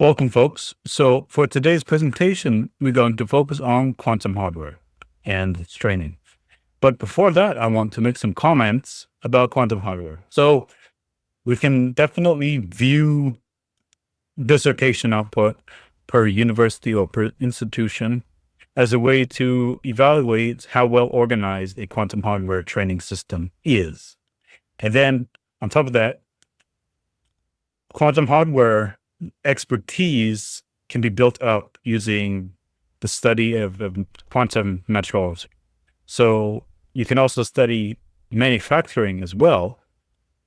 Welcome, folks. So for today's presentation, we're going to focus on quantum hardware and its training. But before that, I want to make some comments about quantum hardware. So we can definitely view dissertation output per university or per institution as a way to evaluate how well organized a quantum hardware training system is. And then on top of that, quantum hardware expertise can be built up using the study of quantum metrology. So you can also study manufacturing as well.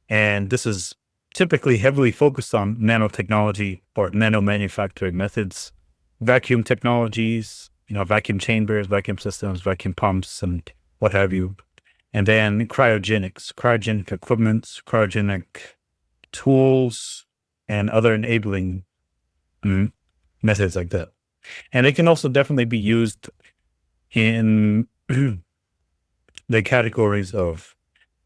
And this is typically heavily focused on nanotechnology or nanomanufacturing methods, vacuum technologies, vacuum chambers, vacuum systems, vacuum pumps, and what have you. And then cryogenic equipment, cryogenic tools, and other enabling methods like that. And it can also definitely be used in the categories of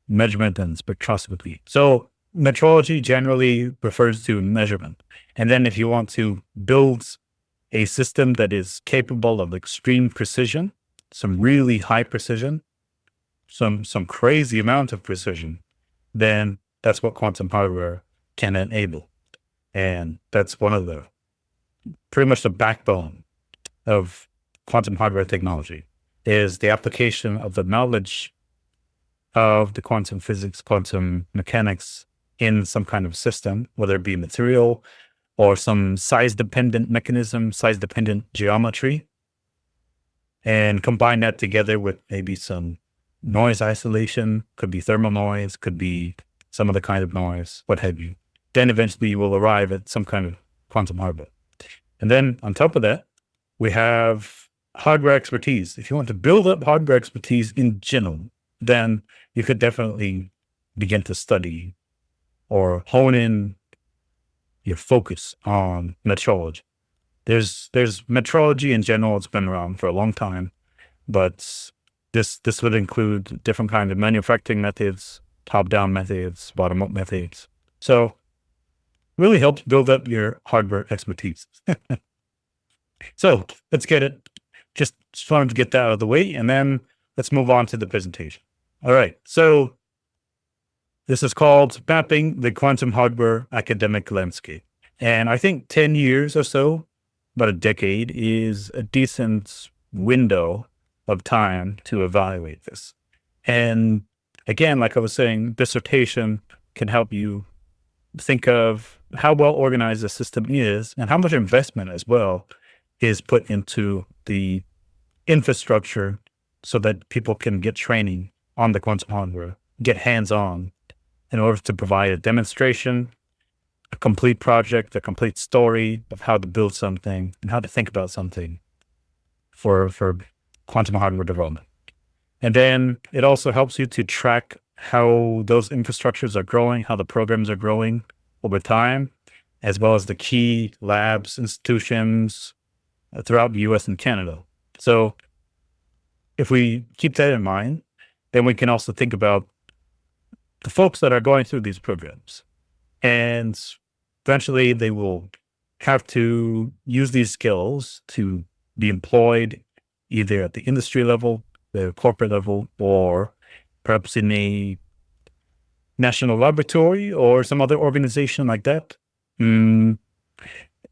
measurement and spectroscopy. So metrology generally refers to measurement. And then if you want to build a system that is capable of extreme precision, some really high precision, some crazy amount of precision, then that's what quantum hardware can enable. And that's one of the pretty much the backbone of quantum hardware technology is the application of the knowledge of the quantum physics, quantum mechanics in some kind of system, whether it be material or some size-dependent mechanism, size-dependent geometry, and combine that together with maybe some noise isolation, could be thermal noise, could be some other kind of noise, what have you. Then eventually you will arrive at some kind of quantum hardware. And then on top of that, we have hardware expertise. If you want to build up hardware expertise in general, then you could definitely begin to study or hone in your focus on metrology. There's metrology in general. It's been around for a long time, but this would include different kinds of manufacturing methods, top-down methods, bottom-up methods. So really helps build up your hardware expertise. So let's get it. Just wanted to get that out of the way, and then let's move on to the presentation. All right. So this is called Mapping the Quantum Hardware Academic Landscape. And I think 10 years or so, about a decade, is a decent window of time to evaluate this. And again, like I was saying, dissertation can help you think of how well organized the system is and how much investment as well is put into the infrastructure so that people can get training on the quantum hardware, get hands-on in order to provide a demonstration, a complete project, a complete story of how to build something and how to think about something for quantum hardware development. And then it also helps you to track how those infrastructures are growing, how the programs are growing over time, as well as the key labs, institutions throughout the US and Canada. So if we keep that in mind, then we can also think about the folks that are going through these programs. And eventually they will have to use these skills to be employed either at the industry level, the corporate level, or perhaps in a national laboratory or some other organization like that. And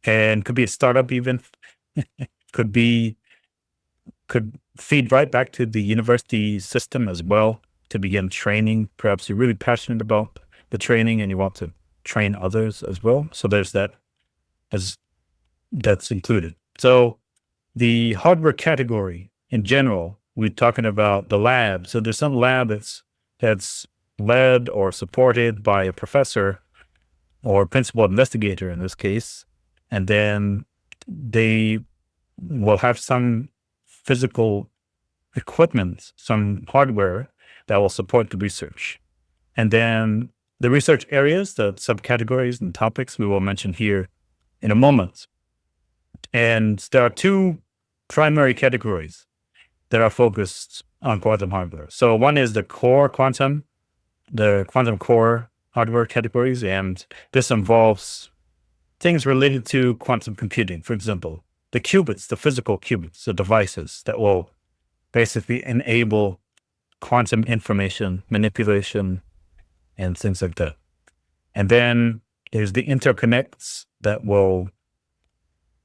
could be a startup even. could feed right back to the university system as well to begin training. Perhaps you're really passionate about the training and you want to train others as well. So there's that that's included. So the hardware category in general, we're talking about the lab. So there's some lab that's led or supported by a professor or principal investigator in this case. And then they will have some physical equipment, some hardware that will support the research. And then the research areas, the subcategories and topics we will mention here in a moment. And there are two primary categories that are focused on quantum hardware. So one is the quantum core hardware categories, and this involves things related to quantum computing, for example, the qubits, the physical qubits, the devices that will basically enable quantum information manipulation and things like that. And then there's the interconnects that will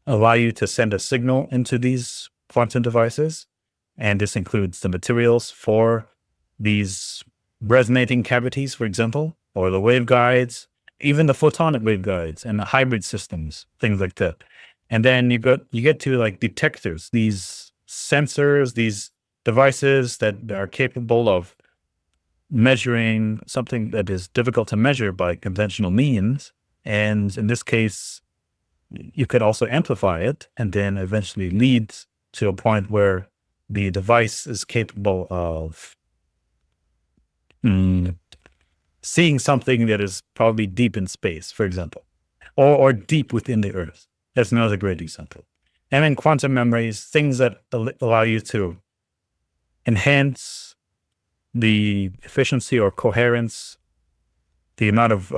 allow you to send a signal into these quantum devices. And this includes the materials for these resonating cavities, for example, or the waveguides, even the photonic waveguides and the hybrid systems, things like that. And then you get to like detectors, these sensors, these devices that are capable of measuring something that is difficult to measure by conventional means. And in this case, you could also amplify it and then eventually lead to a point where the device is capable of seeing something that is probably deep in space, for example, or deep within the Earth. That's another great example. And then quantum memories, things that allow you to enhance the efficiency or coherence, the amount of,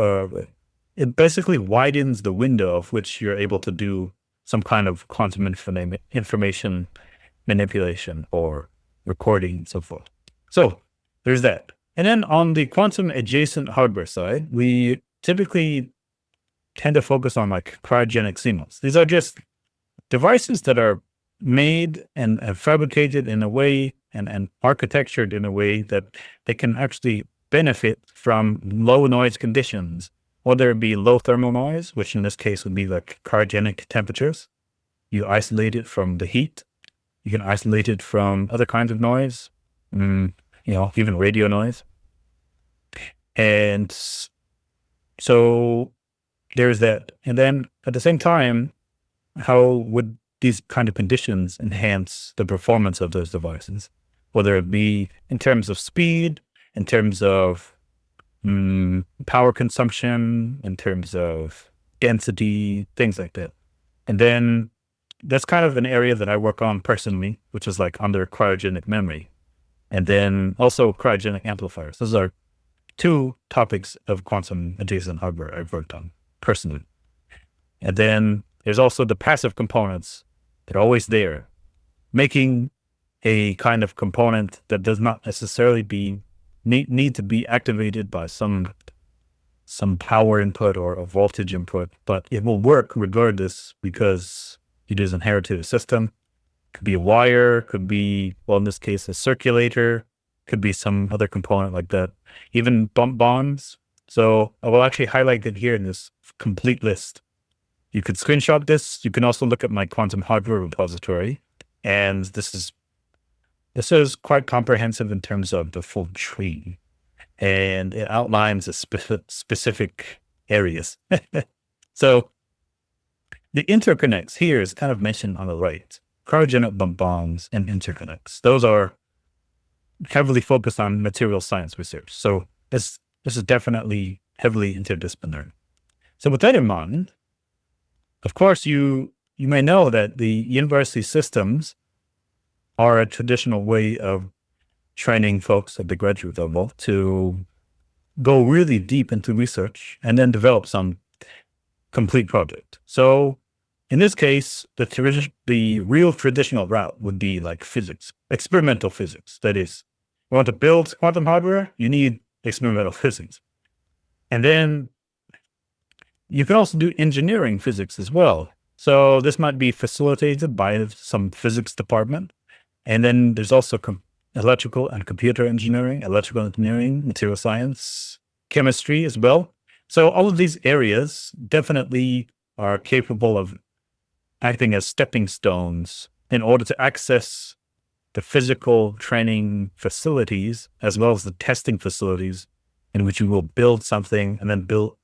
it basically widens the window of which you're able to do some kind of quantum information manipulation or recording and so forth. So there's that. And then on the quantum adjacent hardware side, we typically tend to focus on like cryogenic CMOS. These are just devices that are made and fabricated in a way and architectured in a way that they can actually benefit from low noise conditions, whether it be low thermal noise, which in this case would be like cryogenic temperatures. You isolate it from the heat. You can isolate it from other kinds of noise, even radio noise. And so there's that. And then at the same time, how would these kind of conditions enhance the performance of those devices, whether it be in terms of speed, in terms of power consumption, in terms of density, things like that. And then that's kind of an area that I work on personally, which is like under cryogenic memory. And then also cryogenic amplifiers. Those are two topics of quantum adjacent hardware I've worked on personally. And then there's also the passive components that are always there, making a kind of component that does not necessarily need to be activated by some power input or a voltage input, but it will work regardless because it is inherited a system. Could be a wire, could be, well, in this case, a circulator, could be some other component like that, even bump bonds. So I will actually highlight it here in this complete list. You could screenshot this. You can also look at my quantum hardware repository. And this is quite comprehensive in terms of the full tree. And it outlines the specific areas. So the interconnects here is kind of mentioned on the right. Cryogenic bump bonds and interconnects. Those are heavily focused on material science research. So this is definitely heavily interdisciplinary. So with that in mind, of course, you may know that the university systems are a traditional way of training folks at the graduate level to go really deep into research and then develop some complete project. So in this case, the real traditional route would be like physics, experimental physics. That is, you want to build quantum hardware, you need experimental physics. And then you can also do engineering physics as well. So this might be facilitated by some physics department. And then there's also electrical and computer engineering, electrical engineering, material science, chemistry as well. So all of these areas definitely are capable of acting as stepping stones in order to access the physical training facilities as well as the testing facilities in which you will build something and then build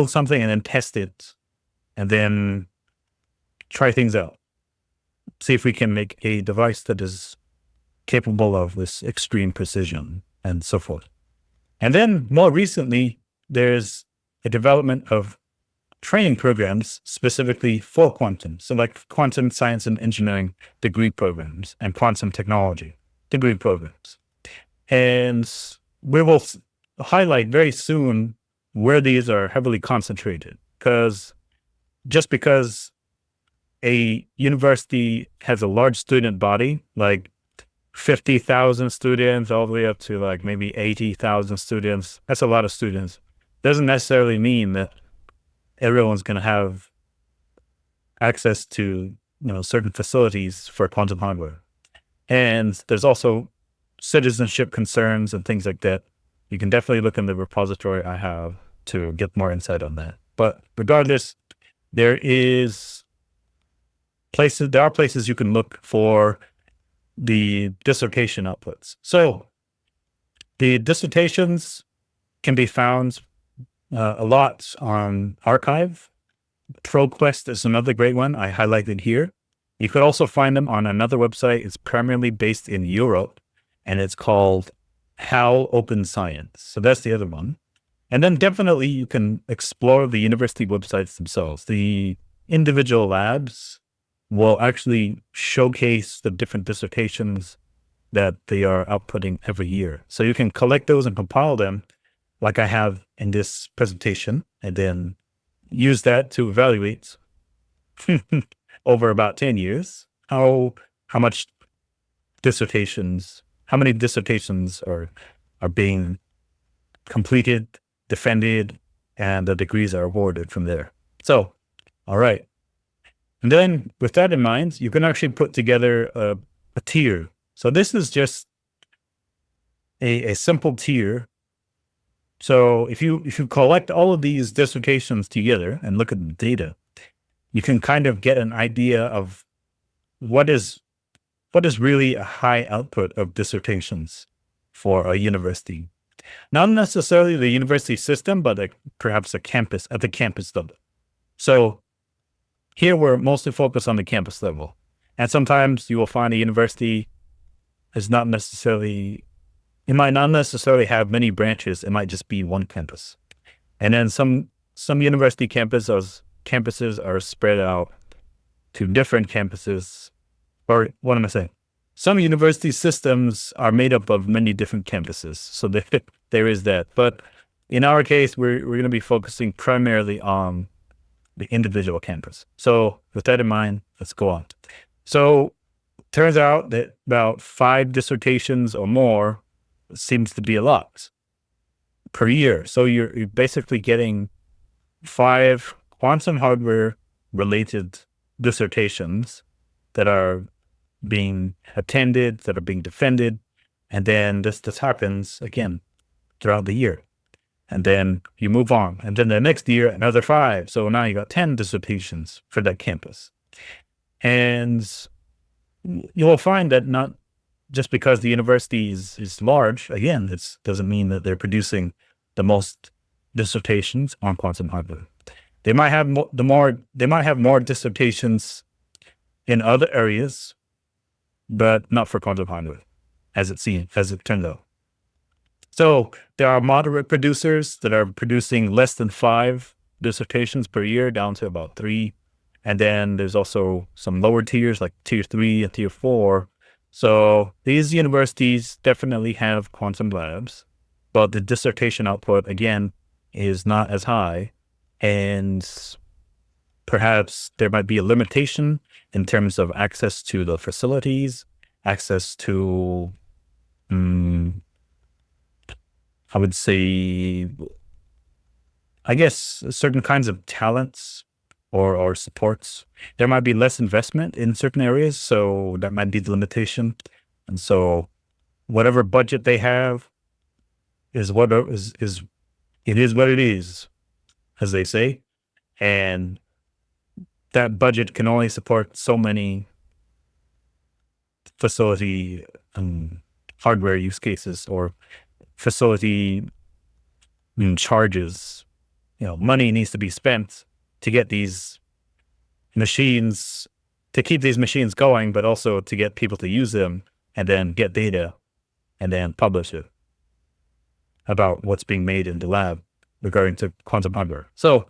something and then test it and then try things out. See if we can make a device that is capable of this extreme precision and so forth. And then more recently, there's a development of training programs specifically for quantum. So like quantum science and engineering degree programs and quantum technology degree programs. And we will highlight very soon where these are heavily concentrated, because just because a university has a large student body, like 50,000 students all the way up to like maybe 80,000 students, that's a lot of students, doesn't necessarily mean that everyone's going to have access to, certain facilities for quantum hardware. And there's also citizenship concerns and things like that. You can definitely look in the repository I have to get more insight on that. But regardless, there are places you can look for the dissertation outputs. So the dissertations can be found a lot on Archive. ProQuest is another great one I highlighted here. You could also find them on another website. It's primarily based in Europe, and it's called How Open Science. So that's the other one. And then definitely you can explore the university websites themselves. The individual labs will actually showcase the different dissertations that they are outputting every year. So you can collect those and compile them like I have in this presentation, and then use that to evaluate over about 10 years, how many dissertations are being completed, defended, and the degrees are awarded from there. So, all right. And then with that in mind, you can actually put together a tier. So this is just a simple tier. So if you collect all of these dissertations together and look at the data, you can kind of get an idea of what is really a high output of dissertations for a university. Not necessarily the university system, but perhaps at the campus level. So here we're mostly focused on the campus level. And sometimes you will find a university is not necessarily, it might not necessarily have many branches. It might just be one campus. And then some university campuses are spread out to different campuses. Or what am I saying? Some university systems are made up of many different campuses. So there is that. But in our case, we're going to be focusing primarily on the individual campus. So with that in mind, let's go on. So turns out that about 5 dissertations or more seems to be a lot per year. So you're basically getting 5 quantum hardware related dissertations that are being attended, that are being defended. And then this happens again throughout the year. And then you move on. And then the next year, another 5. So now you got 10 dissertations for that campus. And you will find that not just because the university is large, again, it doesn't mean that they're producing the most dissertations on quantum hardware. They might have more dissertations in other areas, but not for quantum hardware, as it turned out. So there are moderate producers that are producing less than 5 dissertations per year, down to about 3. And then there's also some lower tiers like tier 3 and tier 4. So these universities definitely have quantum labs, but the dissertation output, again, is not as high. And perhaps there might be a limitation in terms of access to the facilities, access to, I would say, I guess, certain kinds of talents or supports. There might be less investment in certain areas, so that might be the limitation. And so whatever budget they have is what it is, as they say. And that budget can only support so many facility hardware use cases or facility charges. Money needs to be spent to get these machines, to keep these machines going, but also to get people to use them and then get data and then publish it about what's being made in the lab regarding to quantum hardware. So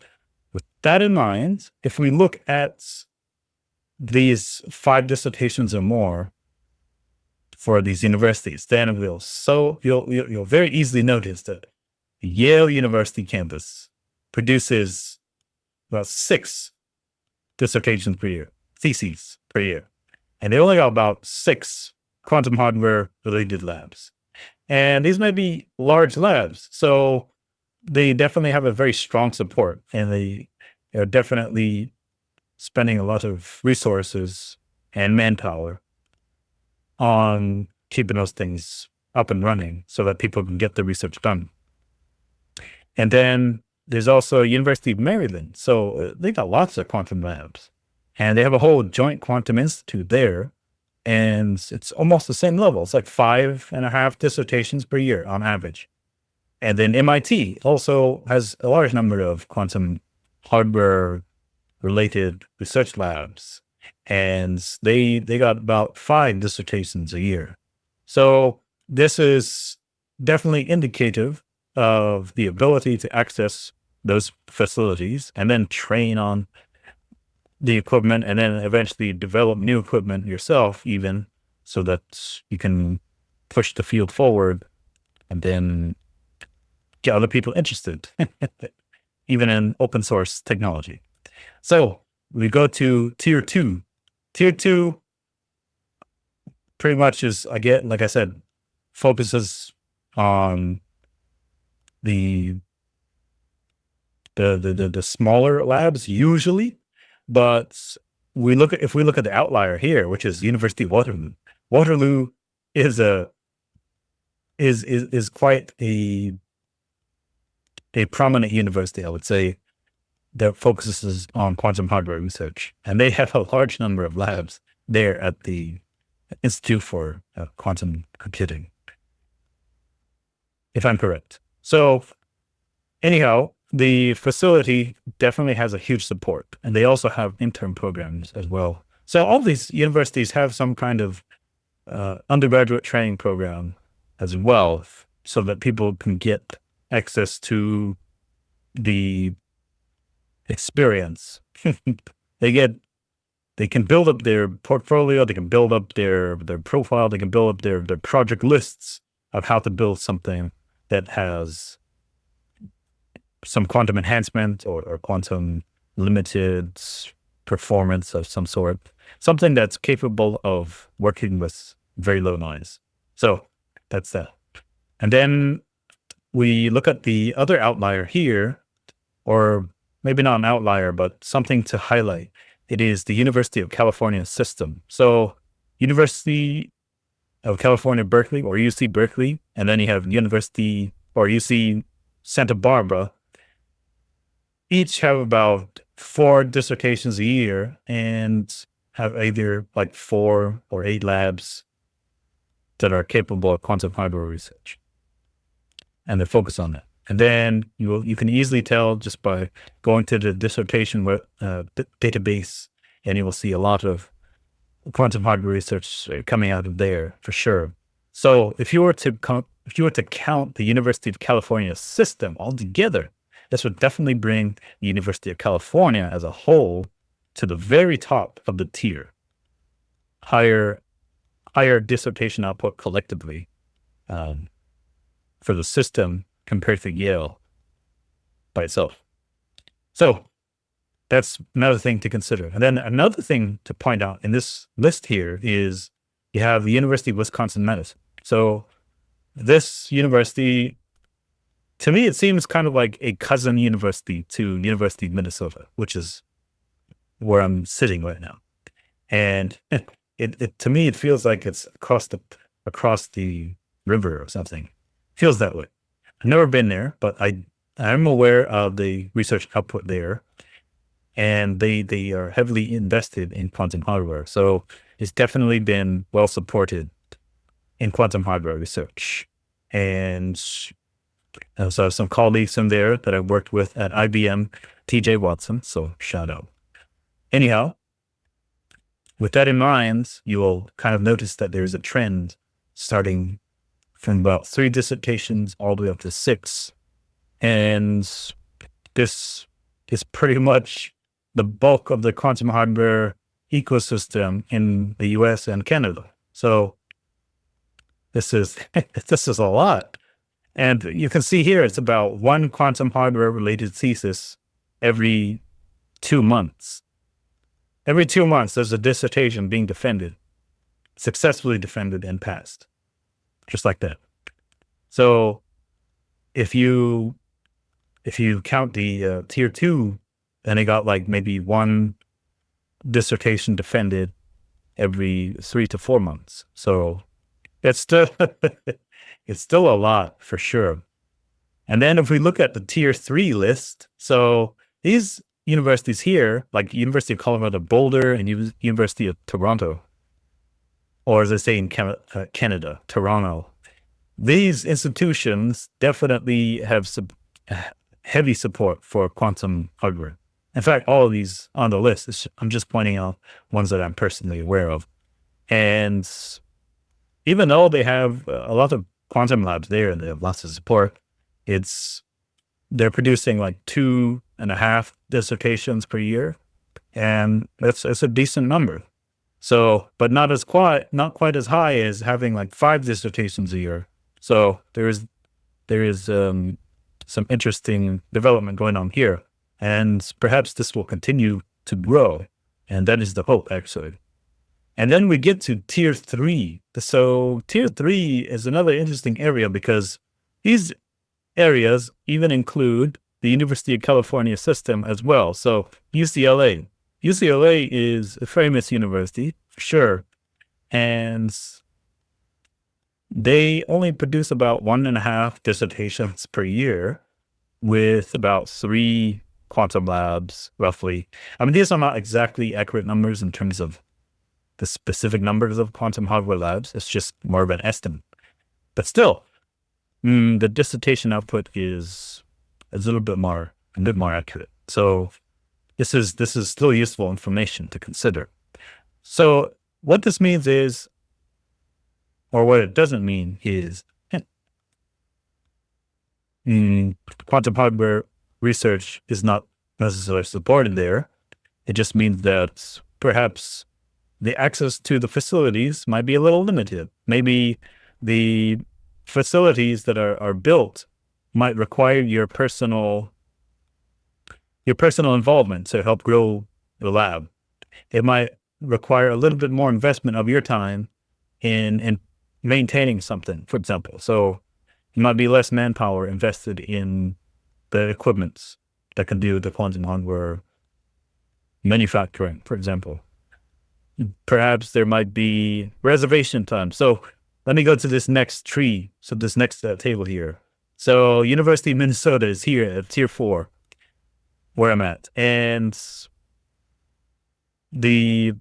with that in mind, if we look at these 5 dissertations or more for these universities, then you'll very easily notice that the Yale University campus produces about 6 dissertations per year, theses per year. And they only got about 6 quantum hardware related labs. And these may be large labs. So they definitely have a very strong support, and they are definitely spending a lot of resources and manpower on keeping those things up and running so that people can get the research done. And then there's also University of Maryland. So they got lots of quantum labs, and they have a whole joint quantum institute there. And it's almost the same level. It's like 5.5 dissertations per year on average. And then MIT also has a large number of quantum hardware related research labs. And they got about 5 dissertations a year. So this is definitely indicative of the ability to access those facilities and then train on the equipment, and then eventually develop new equipment yourself, even, so that you can push the field forward and then get other people interested, even in open source technology. So we go to tier 2. Tier 2 pretty much is, again, like I said, focuses on the smaller labs usually. But if we look at the outlier here, which is University of Waterloo. Waterloo is quite a prominent university, I would say, that focuses on quantum hardware research, and they have a large number of labs there at the Institute for Quantum Computing, if I'm correct. So, anyhow, the facility definitely has a huge support, and they also have intern programs as well. So all these universities have some kind of undergraduate training program as well, so that people can get access to the experience. They can build up their portfolio, they can build up their profile, they can build up their project lists of how to build something that has some quantum enhancement or quantum limited performance of some sort, something that's capable of working with very low noise. So that's that. And then we look at the other outlier here, or maybe not an outlier, but something to highlight. It is the University of California system. So University of California, Berkeley, or UC Berkeley, and then you have University or UC Santa Barbara, each have about 4 dissertations a year and have either like 4 or 8 labs that are capable of quantum hardware research. And they focus on that. And then you can easily tell just by going to the dissertation database, and you will see a lot of quantum hardware research coming out of there for sure. So if you were to count the University of California system altogether, this would definitely bring the University of California as a whole to the very top of the tier. Higher dissertation output collectively for the system compared to Yale by itself. So that's another thing to consider. And then another thing to point out in this list here is you have the University of Wisconsin-Madison. So this university, to me, it seems kind of like a cousin university to University of Minnesota, which is where I'm sitting right now. And it to me, it feels like it's across the river or something. Feels that way. I've never been there, but I'm aware of the research output there, and they are heavily invested in quantum hardware. So it's definitely been well supported in quantum hardware research. And so I have some colleagues in there that I worked with at IBM, TJ Watson, so shout out. Anyhow, with that in mind, you will kind of notice that there's a trend starting from about 3 dissertations all the way up to 6. And this is pretty much the bulk of the quantum hardware ecosystem in the US and Canada. So this is a lot. And you can see here, it's about 1 quantum hardware related thesis every 2 months. Every 2 months, there's a dissertation being defended, successfully defended and passed, just like that. So if you count the tier 2, then they got like maybe one dissertation defended every 3 to 4 months. So it's still it's still a lot for sure. And then if we look at the tier 3 list, so these universities here, like University of Colorado Boulder and University of Toronto, or as I say in Canada, Toronto, these institutions definitely have heavy support for quantum hardware. In fact, all of these on the list, I'm just pointing out ones that I'm personally aware of. And even though they have a lot of quantum labs there and they have lots of support, they're producing like 2.5 dissertations per year, and it's a decent number. So, but not quite as high as having like 5 dissertations a year. So there is some interesting development going on here, and perhaps this will continue to grow, and that is the hope actually. And then we get to tier 3. So tier 3 is another interesting area because these areas even include the University of California system as well. So UCLA is a famous university, for sure. And they only produce about 1.5 dissertations per year with about 3 quantum labs, roughly. I mean, these are not exactly accurate numbers in terms of the specific numbers of quantum hardware labs. It's just more of an estimate. But still, the dissertation output is a little bit more accurate. So this is still useful information to consider. So what this means is, or what it doesn't mean is, quantum hardware research is not necessarily supported there. It just means that perhaps the access to the facilities might be a little limited. Maybe the facilities that are built might require your personal involvement to help grow the lab. It might require a little bit more investment of your time in maintaining something, for example. So it might be less manpower invested in the equipment that can do the quantum hardware manufacturing, for example. Perhaps there might be reservation time. So let me go to this next tree. So this next table here. So University of Minnesota is here at tier 4, where I'm at. And the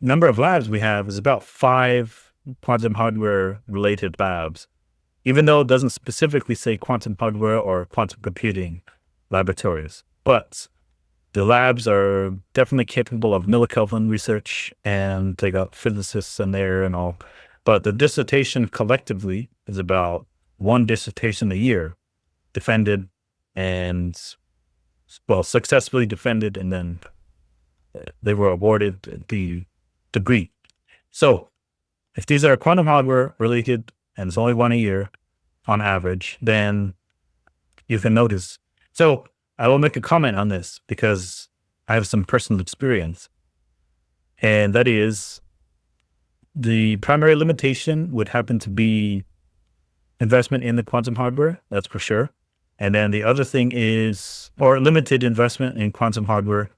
number of labs we have is about 5 quantum hardware related labs, even though it doesn't specifically say quantum hardware or quantum computing laboratories. But the labs are definitely capable of millikelvin research, and they got physicists in there and all. But the dissertation collectively is about 1 dissertation a year, defended and, well, successfully defended, and then they were awarded the degree. So if these are quantum hardware related and it's only 1 a year on average, then you can notice. So I will make a comment on this because I have some personal experience, and that is the primary limitation would happen to be investment in the quantum hardware, that's for sure. And then the other thing is, or limited investment in quantum hardware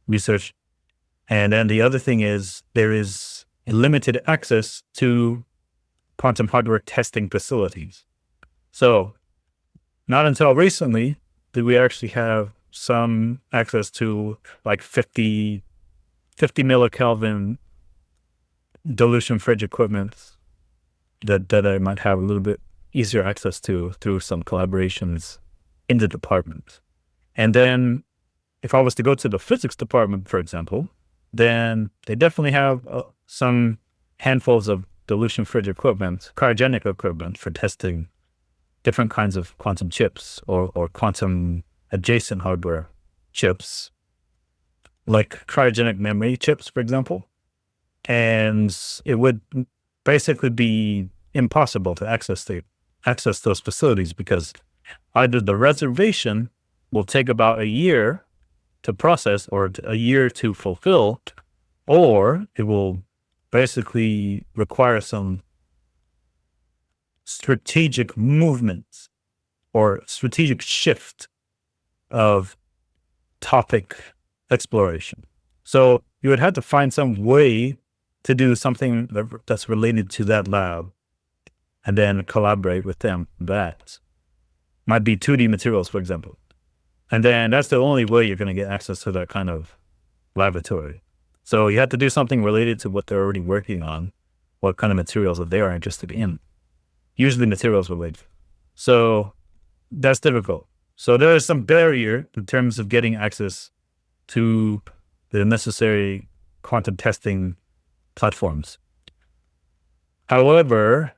research. And then the other thing is there is limited access to quantum hardware testing facilities. So not until recently did we actually have some access to like 50 millikelvin dilution fridge equipment that I might have a little bit easier access to through some collaborations in the department. And then if I was to go to the physics department, for example, then they definitely have some handfuls of dilution fridge equipment, cryogenic equipment for testing different kinds of quantum chips or quantum adjacent hardware chips, like cryogenic memory chips, for example. And it would basically be impossible to access those facilities because either the reservation will take about a year to process or a year to fulfill, or it will basically require some strategic movements or strategic shift of topic exploration. So you would have to find some way to do something that's related to that lab and then collaborate with them. That might be 2D materials, for example. And then that's the only way you're going to get access to that kind of laboratory. So you have to do something related to what they're already working on, what kind of materials that they are interested in. Usually materials related. So that's difficult. So there is some barrier in terms of getting access to the necessary quantum testing platforms. However,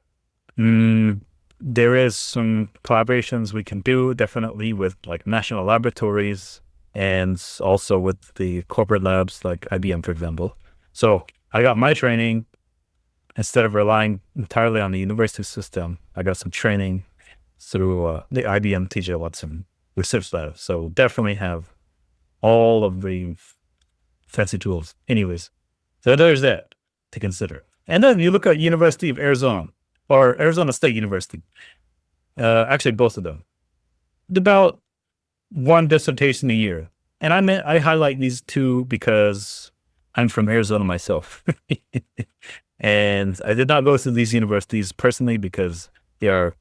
there is some collaborations we can do definitely with like national laboratories and also with the corporate labs like IBM, for example. So I got my training, instead of relying entirely on the university system, I got some training through the IBM TJ Watson research lab. So definitely have all of the fancy tools. Anyways, so there's that to consider. And then you look at University of Arizona or Arizona State University. Actually, both of them. About one dissertation a year. And I highlight these two because I'm from Arizona myself. And I did not go to these universities personally because they're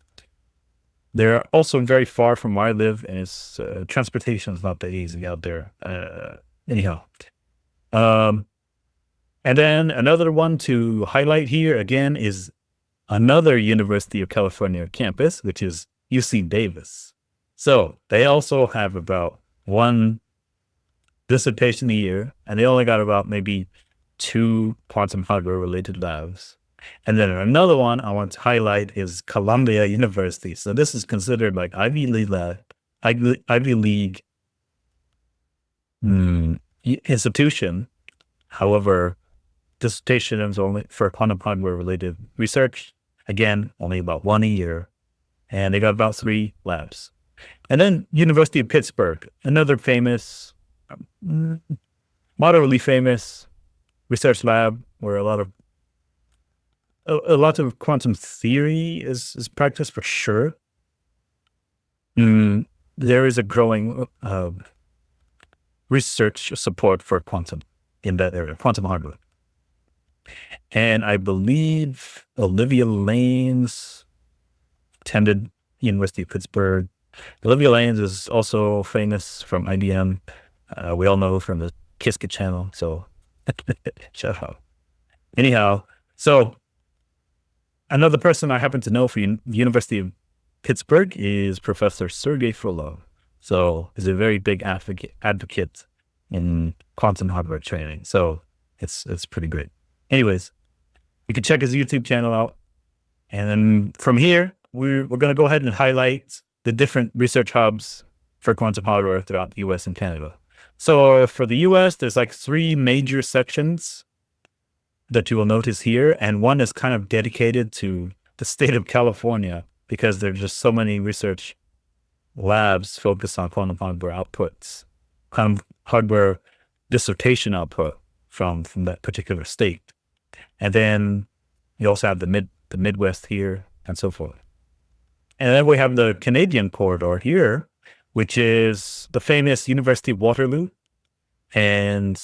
also very far from where I live, and it's transportation is not that easy out there. Anyhow. And then another one to highlight here again is another University of California campus, which is UC Davis. So they also have about one dissertation a year, and they only got about maybe 2 quantum hardware related labs. And then another one I want to highlight is Columbia University. So this is considered like Ivy League institution. However, dissertation is only for quantum hardware related research. Again, only about one a year. And they got about 3 labs. And then University of Pittsburgh, another famous, moderately famous research lab where a lot of quantum theory is practiced for sure. There is a growing research support for quantum in that area, quantum hardware. And I believe Olivia Lanes attended University of Pittsburgh. Olivia Lanes is also famous from IBM. We all know from the Kiska channel. So shout out. Anyhow, so another person I happen to know from University of Pittsburgh is Professor Sergey Frolov. So he's a very big advocate in quantum hardware training. So it's pretty great. Anyways, you can check his YouTube channel out. And then from here, we're going to go ahead and highlight the different research hubs for quantum hardware throughout the US and Canada. So for the US, there's like 3 major sections that you will notice here. And one is kind of dedicated to the state of California because there's just so many research labs focused on quantum hardware outputs, quantum hardware dissertation output from that particular state. And then you also have the Midwest here and so forth. And then we have the Canadian corridor here, which is the famous University of Waterloo and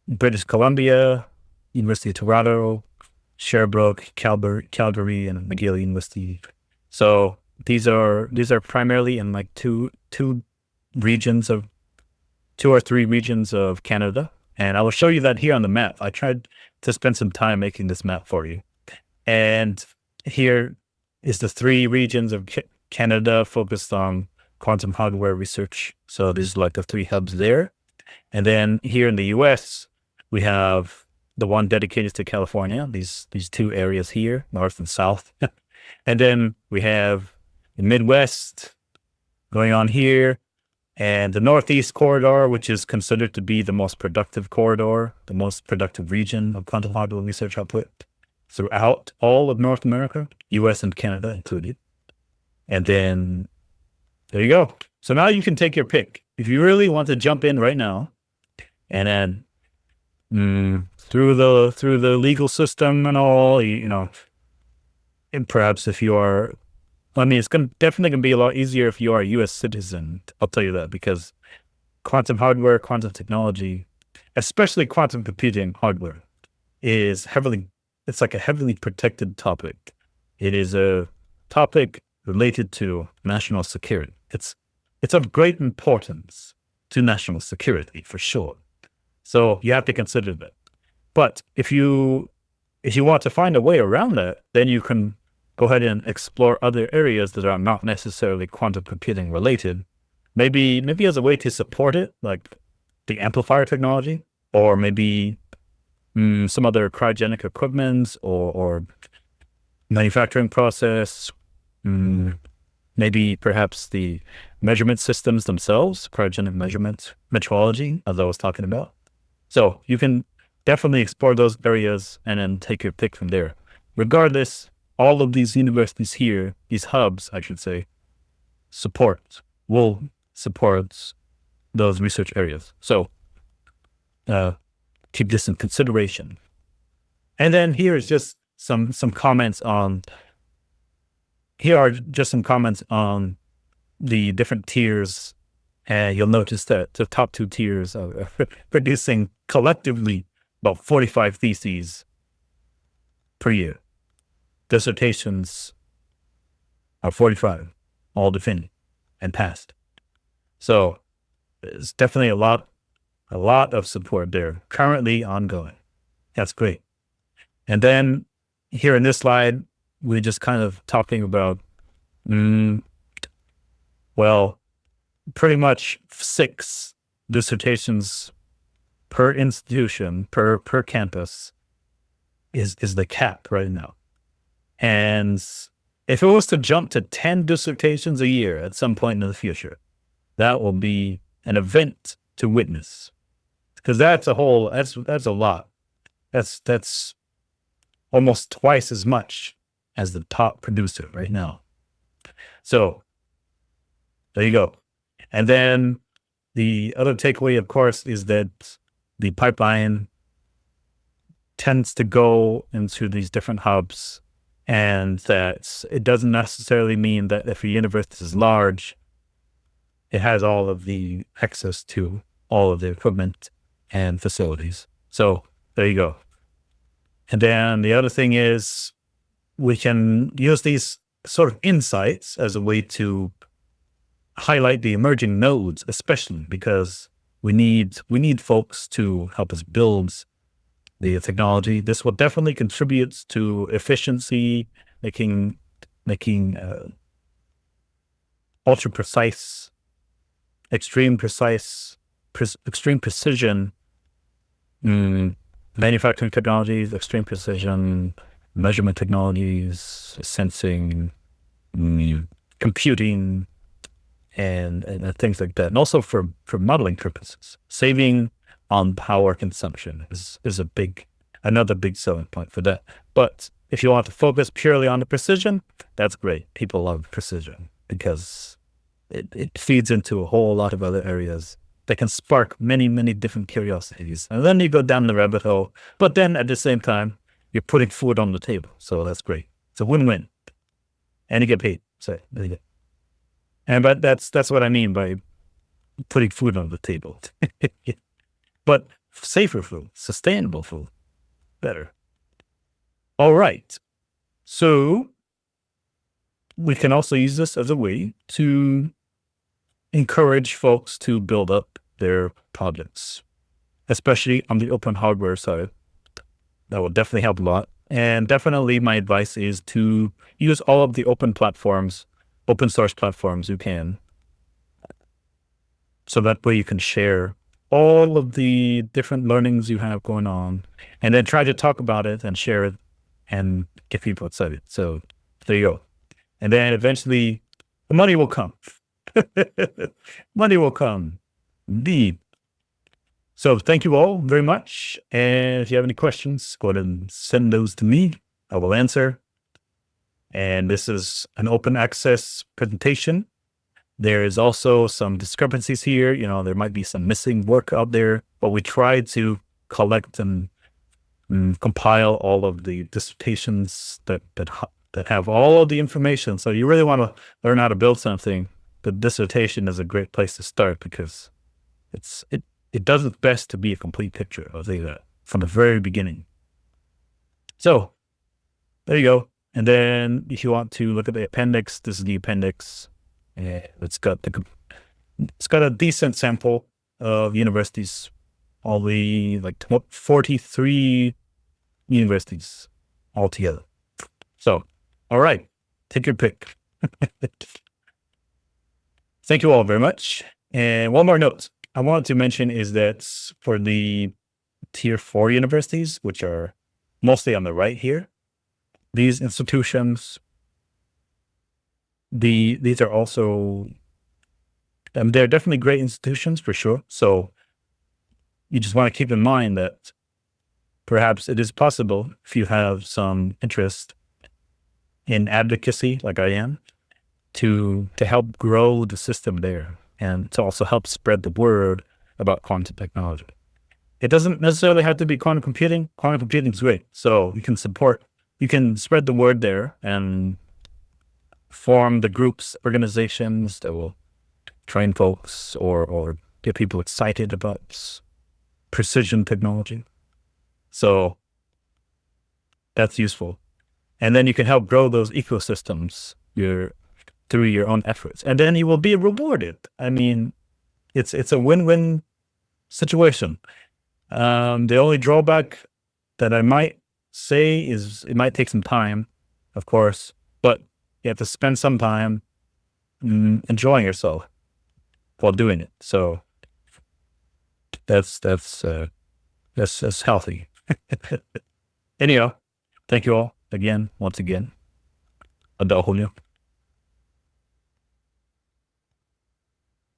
British Columbia, University of Toronto, Sherbrooke, Calgary, and McGill University. So these are primarily in like two or three regions of Canada. And I will show you that here on the map. I tried to spend some time making this map for you. And here is the 3 regions of Canada focused on quantum hardware research. So this is like the 3 hubs there. And then here in the US, we have the one dedicated to California, these 2 areas here, north and south. And then we have the Midwest going on here, and the Northeast corridor, which is considered to be the most productive corridor, the most productive region of quantum hardware research output throughout all of North America, US and Canada included. And then there you go. So now you can take your pick. if you really want to jump in right now, and then through the legal system and all, and perhaps if you are, it's definitely gonna be a lot easier if you are a U.S. citizen. I'll tell you that, because quantum hardware, quantum technology, especially quantum computing hardware, it's like a heavily protected topic. It is a topic related to national security. It's of great importance to national security, for sure. So you have to consider that. But if you want to find a way around that, then you can go ahead and explore other areas that are not necessarily quantum computing related. Maybe as a way to support it, like the amplifier technology, or maybe some other cryogenic equipment or manufacturing process, maybe perhaps the measurement systems themselves, cryogenic measurement metrology, as I was talking about. So you can definitely explore those areas and then take your pick from there. Regardless, all of these universities here, these hubs, I should say, will support those research areas. So keep this in consideration. And then here are just some comments on the different tiers. And you'll notice that the top two tiers are producing collectively about 45 theses per year. Dissertations are 45, all defended and passed. So there's definitely a lot of support there, currently ongoing. That's great. And then here in this slide, we're just kind of talking about, pretty much 6 dissertations per institution, per campus is the cap right now. And if it was to jump to 10 dissertations a year at some point in the future, that will be an event to witness, because that's a lot. That's almost twice as much as the top producer right now. So there you go. And then the other takeaway, of course, is that the pipeline tends to go into these different hubs, and that it doesn't necessarily mean that if a university is large, it has all of the access to all of the equipment and facilities. So there you go. And then the other thing is, we can use these sort of insights as a way to highlight the emerging nodes, especially because we need folks to help us build the technology. This will definitely contribute to efficiency, making ultra precise, extreme precision manufacturing technologies, extreme precision measurement technologies, sensing, computing, and things like that. And also for modeling purposes, saving on power consumption is another big selling point for that. But if you want to focus purely on the precision, that's great. People love precision because it feeds into a whole lot of other areas that can spark many, many different curiosities. And then you go down the rabbit hole, but then at the same time, you're putting food on the table. So that's great. It's a win-win. And you get paid. So there you go. But that's what I mean by putting food on the table. But safer food, sustainable food, better. All right. So we can also use this as a way to encourage folks to build up their projects, especially on the open hardware side. That will definitely help a lot. And definitely my advice is to use all of the open source platforms you can. So that way you can share all of the different learnings you have going on, and then try to talk about it and share it and get people excited. So there you go. And then eventually the money will come. Money will come. Indeed. So thank you all very much. And if you have any questions, go ahead and send those to me. I will answer. And this is an open access presentation. There is also some discrepancies here. There might be some missing work out there, but we try to collect and compile all of the dissertations that have all of the information. So you really want to learn how to build something. The dissertation is a great place to start because it does its best to be a complete picture. I'll say that from the very beginning. So there you go. And then if you want to look at the appendix, this is the appendix. It's got a decent sample of universities, all the 43 universities altogether. So, all right, take your pick. Thank you all very much. And one more note I wanted to mention is that for the tier 4 universities, which are mostly on the right here, these institutions, these are also, they're definitely great institutions for sure. So you just want to keep in mind that perhaps it is possible, if you have some interest in advocacy like I am, to help grow the system there and to also help spread the word about quantum technology. It doesn't necessarily have to be quantum computing. Quantum computing is great. So you can spread the word there and form the groups, organizations that will train folks or get people excited about precision technology. So that's useful. And then you can help grow those ecosystems through your own efforts. And then you will be rewarded. I mean, it's a win-win situation. The only drawback that I might say is it might take some time, of course, but you have to spend some time enjoying yourself while doing it. So that's healthy. Anyhow, thank you all again, once again. Adao Julio.